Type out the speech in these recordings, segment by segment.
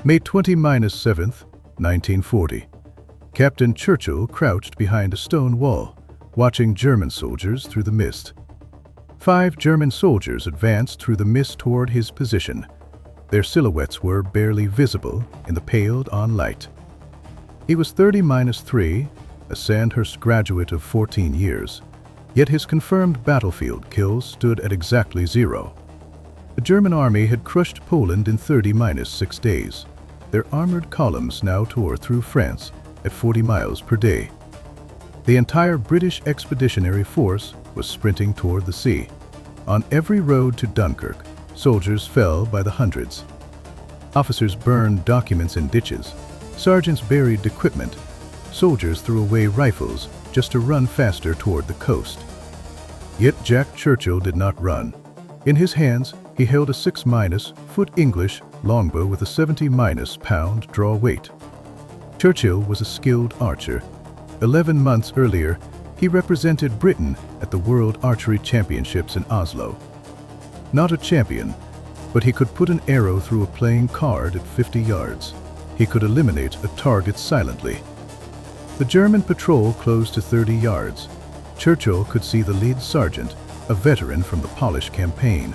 May 20-7th, 1940. Captain Churchill crouched behind a stone wall, watching German soldiers through the mist. 5 German soldiers advanced through the mist toward his position. Their silhouettes were barely visible in the paled-on light. He was 30-3, a Sandhurst graduate of 14 years, yet his confirmed battlefield kills stood at exactly 0. The German army had crushed Poland in 30-6 days. Their armored columns now tore through France at 40 miles per day. The entire British expeditionary force was sprinting toward the sea. On every road to Dunkirk, soldiers fell by the hundreds. Officers burned documents in ditches. Sergeants buried equipment. Soldiers threw away rifles just to run faster toward the coast. Yet Jack Churchill did not run. In his hands, he held a 6-foot English longbow with a 70-pound draw weight. Churchill was a skilled archer. 11 months earlier, he represented Britain at the World Archery Championships in Oslo. Not a champion, but he could put an arrow through a playing card at 50 yards. He could eliminate a target silently. The German patrol closed to 30 yards. Churchill could see the lead sergeant, a veteran from the Polish campaign.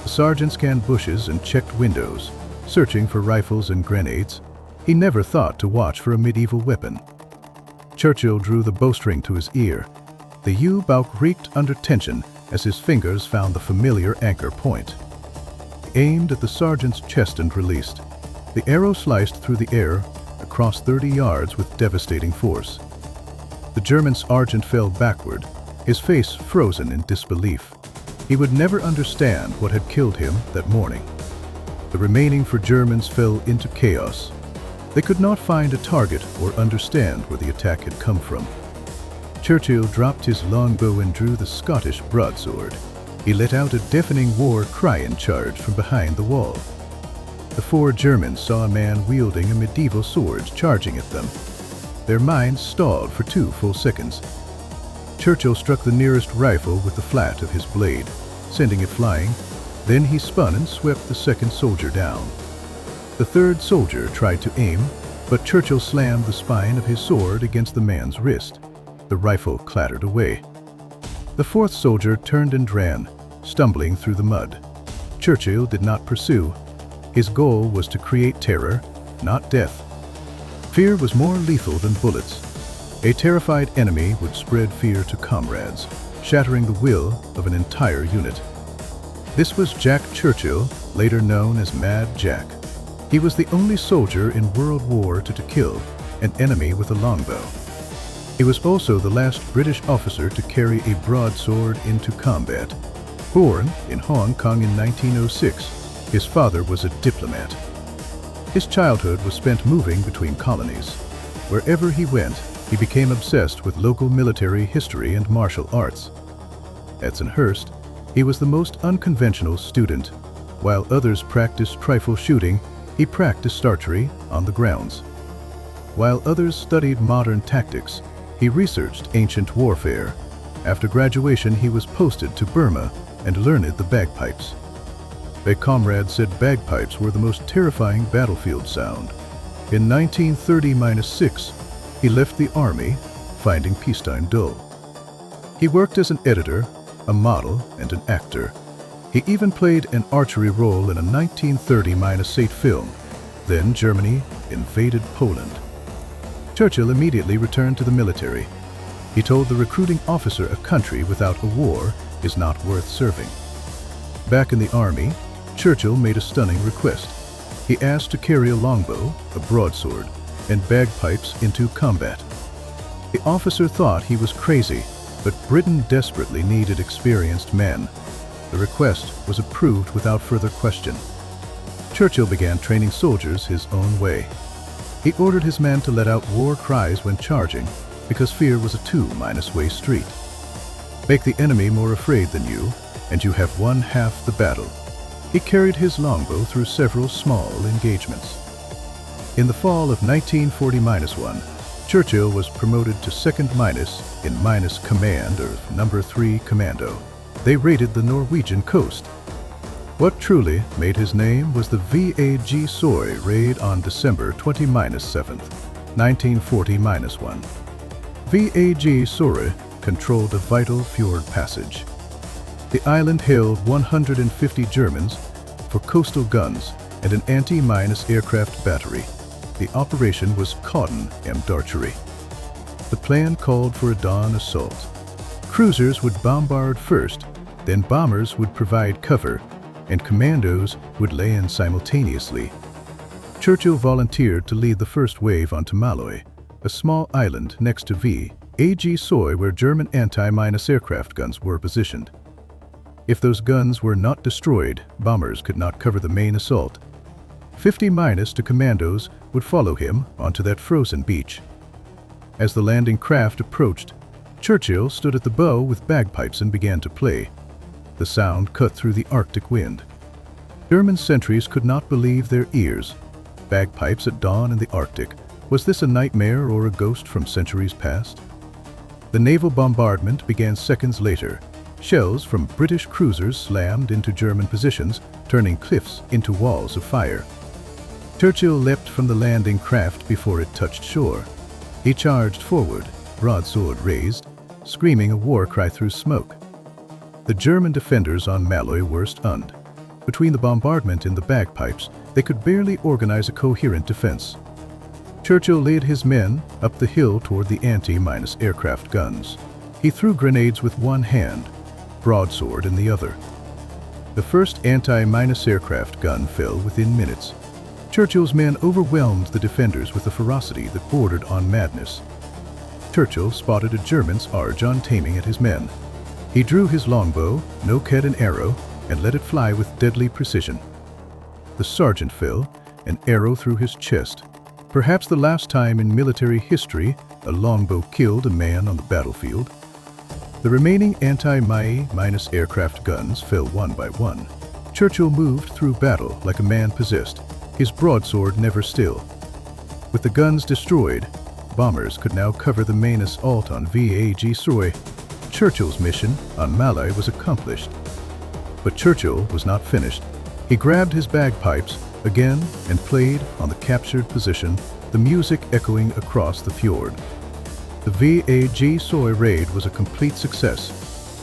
The sergeant scanned bushes and checked windows, searching for rifles and grenades. He never thought to watch for a medieval weapon. Churchill drew the bowstring to his ear. The U-bow creaked under tension as his fingers found the familiar anchor point. He aimed at the sergeant's chest and released. The arrow sliced through the air across 30 yards with devastating force. The German sergeant fell backward, his face frozen in disbelief. He would never understand what had killed him that morning. The remaining 4 Germans fell into chaos. They could not find a target or understand where the attack had come from. Churchill dropped his longbow and drew the Scottish broadsword. He let out a deafening war cry and charged from behind the wall. The 4 Germans saw a man wielding a medieval sword charging at them. Their minds stalled for 2 full seconds. Churchill struck the nearest rifle with the flat of his blade, sending it flying. Then he spun and swept the second soldier down. The third soldier tried to aim, but Churchill slammed the spine of his sword against the man's wrist. The rifle clattered away. The fourth soldier turned and ran, stumbling through the mud. Churchill did not pursue. His goal was to create terror, not death. Fear was more lethal than bullets. A terrified enemy would spread fear to comrades, shattering the will of an entire unit. This was Jack Churchill, later known as Mad Jack. He was the only soldier in World War II to kill an enemy with a longbow. He was also the last British officer to carry a broadsword into combat. Born in Hong Kong in 1906, his father was a diplomat. His childhood was spent moving between colonies. Wherever he went, he became obsessed with local military history and martial arts. At Sandhurst, he was the most unconventional student. While others practiced rifle shooting, he practiced archery on the grounds. While others studied modern tactics, he researched ancient warfare. After graduation, he was posted to Burma and learned the bagpipes. A comrade said bagpipes were the most terrifying battlefield sound. In 1930-6, he left the army, finding peacetime dull. He worked as an editor, a model, and an actor. He even played an archery role in a 1930-8 film. Then Germany invaded Poland. Churchill immediately returned to the military. He told the recruiting officer a country without a war is not worth serving. Back in the army, Churchill made a stunning request. He asked to carry a longbow, a broadsword, and bagpipes into combat. The officer thought he was crazy, but Britain desperately needed experienced men. The request was approved without further question. Churchill began training soldiers his own way. He ordered his men to let out war cries when charging, because fear was a 2-way street. Make the enemy more afraid than you, and you have won half the battle. He carried his longbow through several small engagements. In the fall of 1940-1, Churchill was promoted to second minus in command of No. 3 Commando. They raided the Norwegian coast. What truly made his name was the WWII raid on December 20-7th, 1940-1. WWII controlled a vital fjord passage. The island held 150 Germans for coastal guns and an anti-mine aircraft battery. The operation was Cotton M. Darchery. The plan called for a dawn assault. Cruisers would bombard first, then bombers would provide cover, and commandos would lay in simultaneously. Churchill volunteered to lead the first wave onto Malloy, a small island next to WWII where German anti-mine aircraft guns were positioned. If those guns were not destroyed, bombers could not cover the main assault. 50 minus to commandos would follow him onto that frozen beach. As the landing craft approached, Churchill stood at the bow with bagpipes and began to play. The sound cut through the Arctic wind. German sentries could not believe their ears. Bagpipes at dawn in the Arctic. Was this a nightmare or a ghost from centuries past? The naval bombardment began seconds later. Shells from British cruisers slammed into German positions, turning cliffs into walls of fire. Churchill leapt from the landing craft before it touched shore. He charged forward, broadsword raised, screaming a war cry through smoke. The German defenders on Malloy were stunned. Between the bombardment and the bagpipes, they could barely organize a coherent defense. Churchill led his men up the hill toward the anti-mine aircraft guns. He threw grenades with one hand, broadsword in the other. The first anti-mine aircraft gun fell within minutes. Churchill's men overwhelmed the defenders with a ferocity that bordered on madness. Churchill spotted a German sergeant aiming at his men. He drew his longbow, no head and arrow, and let it fly with deadly precision. The sergeant fell, an arrow through his chest. Perhaps the last time in military history a longbow killed a man on the battlefield. The remaining anti-mine aircraft guns fell one by one. Churchill moved through battle like a man possessed, his broadsword never still. With the guns destroyed, bombers could now cover the main assault on WWII. Churchill's mission on Malloy was accomplished. But Churchill was not finished. He grabbed his bagpipes again and played on the captured position, the music echoing across the fjord. The WWII raid was a complete success.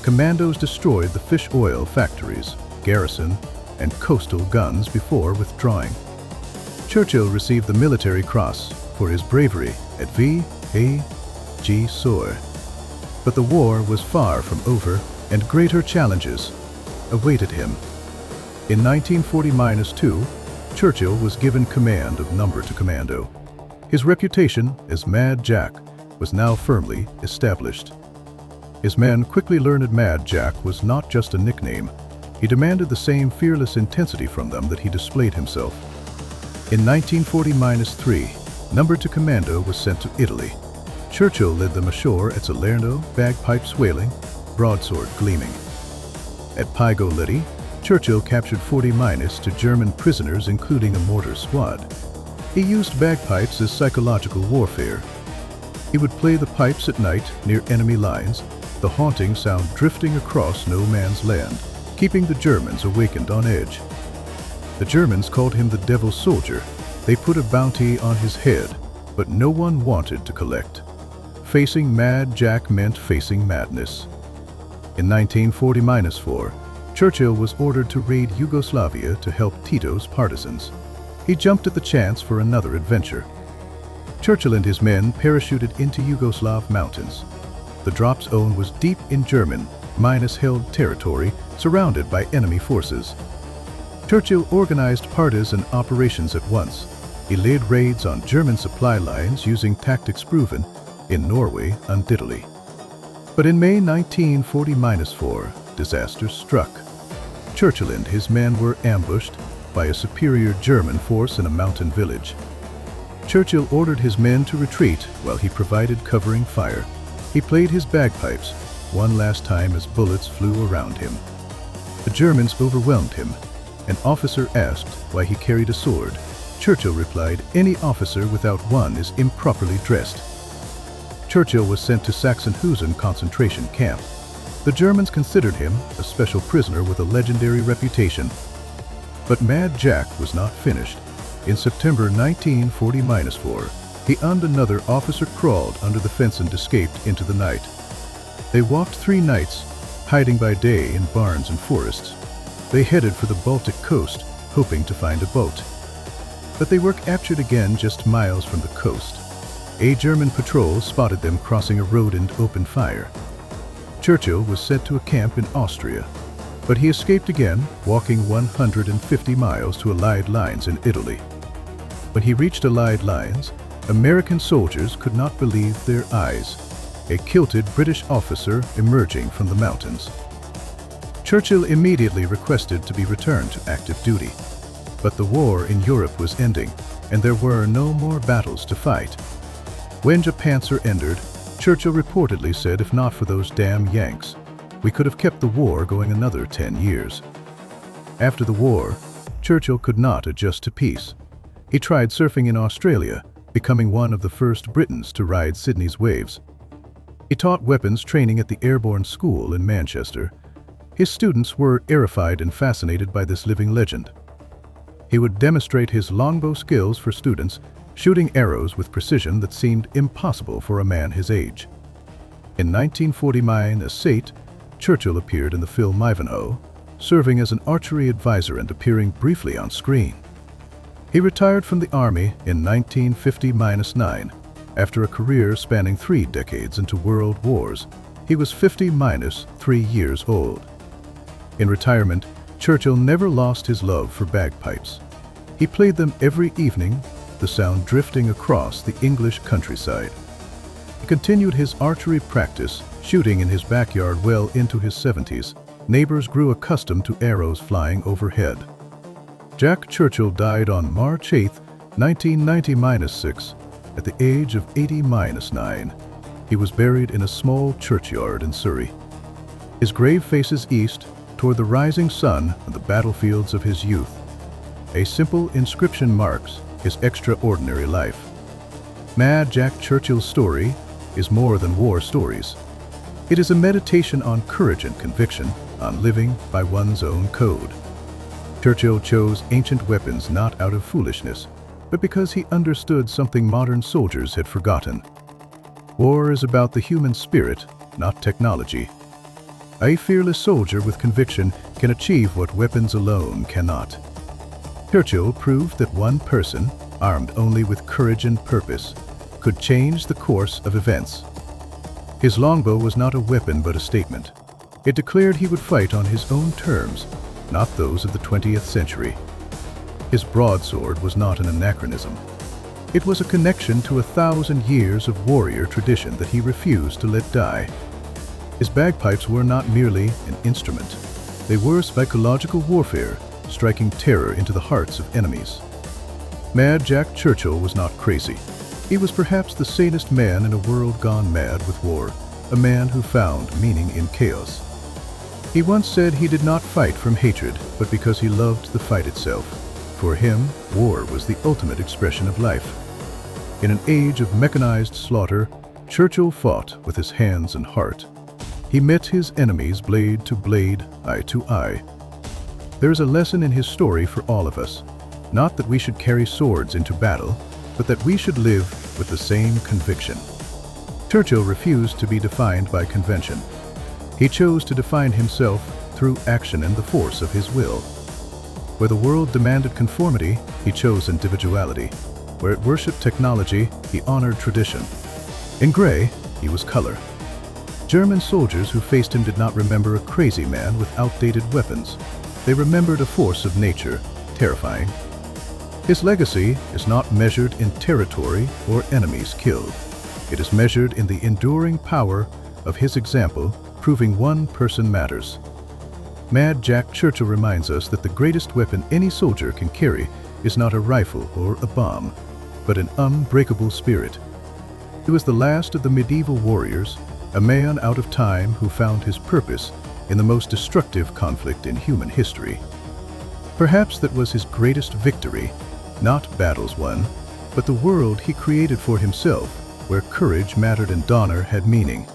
Commandos destroyed the fish oil factories, garrison, and coastal guns before withdrawing. Churchill received the Military Cross for his bravery at WWII. But the war was far from over, and greater challenges awaited him. In 1940-2, Churchill was given command of No. 2 Commando. His reputation as Mad Jack was now firmly established. His men quickly learned Mad Jack was not just a nickname. He demanded the same fearless intensity from them that he displayed himself. In 1940-3, No. 2 Commando was sent to Italy. Churchill led them ashore at Salerno, bagpipes wailing, broadsword gleaming. At Pago-Leti, Churchill captured 40 to German prisoners, including a mortar squad. He used bagpipes as psychological warfare. He would play the pipes at night near enemy lines, the haunting sound drifting across no man's land, keeping the Germans awakened on edge. The Germans called him the Devil Soldier. They put a bounty on his head, but no one wanted to collect. Facing Mad Jack meant facing madness. In 1940-4, Churchill was ordered to raid Yugoslavia to help Tito's partisans. He jumped at the chance for another adventure. Churchill and his men parachuted into Yugoslav mountains. The drop zone was deep in German, held territory, surrounded by enemy forces. Churchill organized partisan operations at once. He led raids on German supply lines using tactics proven in Norway and Italy. But in May 1940-4, disaster struck. Churchill and his men were ambushed by a superior German force in a mountain village. Churchill ordered his men to retreat while he provided covering fire. He played his bagpipes one last time as bullets flew around him. The Germans overwhelmed him. An officer asked why he carried a sword. Churchill replied, "Any officer without one is improperly dressed." Churchill was sent to Sachsenhausen concentration camp. The Germans considered him a special prisoner with a legendary reputation. But Mad Jack was not finished. In September 1940-4, he and another officer crawled under the fence and escaped into the night. They walked 3 nights, hiding by day in barns and forests. They headed for the Baltic coast, hoping to find a boat. But they were captured again just miles from the coast. A German patrol spotted them crossing a road and opened fire. Churchill was sent to a camp in Austria, but he escaped again, walking 150 miles to Allied lines in Italy. When he reached Allied lines, American soldiers could not believe their eyes. A kilted British officer emerging from the mountains. Churchill immediately requested to be returned to active duty. But the war in Europe was ending, and there were no more battles to fight. When Japan surrendered, Churchill reportedly said, "If not for those damn Yanks, we could have kept the war going another 10 years. After the war, Churchill could not adjust to peace. He tried surfing in Australia, becoming one of the first Britons to ride Sydney's waves. He taught weapons training at the Airborne School in Manchester. His students were terrified and fascinated by this living legend. He would demonstrate his longbow skills for students, shooting arrows with precision that seemed impossible for a man his age. In 1949, Churchill appeared in the film Ivanhoe, serving as an archery advisor and appearing briefly on screen. He retired from the Army in 1950-9. After a career spanning 3 decades into world wars, he was 50-3 years old. In retirement, Churchill never lost his love for bagpipes. He played them every evening, the sound drifting across the English countryside. He continued his archery practice, shooting in his backyard well into his 70s. Neighbors grew accustomed to arrows flying overhead. Jack Churchill died on March 8, 1990-6, at the age of 80-9. He was buried in a small churchyard in Surrey. His grave faces east, toward the rising sun and the battlefields of his youth. A simple inscription marks his extraordinary life. Mad Jack Churchill's story is more than war stories. It is a meditation on courage and conviction, on living by one's own code. Churchill chose ancient weapons not out of foolishness, but because he understood something modern soldiers had forgotten. War is about the human spirit, not technology. A fearless soldier with conviction can achieve what weapons alone cannot. Churchill proved that one person, armed only with courage and purpose, could change the course of events. His longbow was not a weapon but a statement. It declared he would fight on his own terms, not those of the 20th century. His broadsword was not an anachronism. It was a connection to 1,000 years of warrior tradition that he refused to let die. His bagpipes were not merely an instrument. They were psychological warfare, striking terror into the hearts of enemies. Mad Jack Churchill was not crazy. He was perhaps the sanest man in a world gone mad with war, a man who found meaning in chaos. He once said he did not fight from hatred, but because he loved the fight itself. For him, war was the ultimate expression of life. In an age of mechanized slaughter, Churchill fought with his hands and heart. He met his enemies blade to blade, eye to eye. There is a lesson in his story for all of us. Not that we should carry swords into battle, but that we should live with the same conviction. Churchill refused to be defined by convention. He chose to define himself through action and the force of his will. Where the world demanded conformity, he chose individuality. Where it worshipped technology, he honored tradition. In gray, he was color. German soldiers who faced him did not remember a crazy man with outdated weapons. They remembered a force of nature, terrifying. His legacy is not measured in territory or enemies killed. It is measured in the enduring power of his example, proving one person matters. Mad Jack Churchill reminds us that the greatest weapon any soldier can carry is not a rifle or a bomb, but an unbreakable spirit. He was the last of the medieval warriors, a man out of time who found his purpose in the most destructive conflict in human history. Perhaps that was his greatest victory, not battles won, but the world he created for himself, where courage mattered and honor had meaning.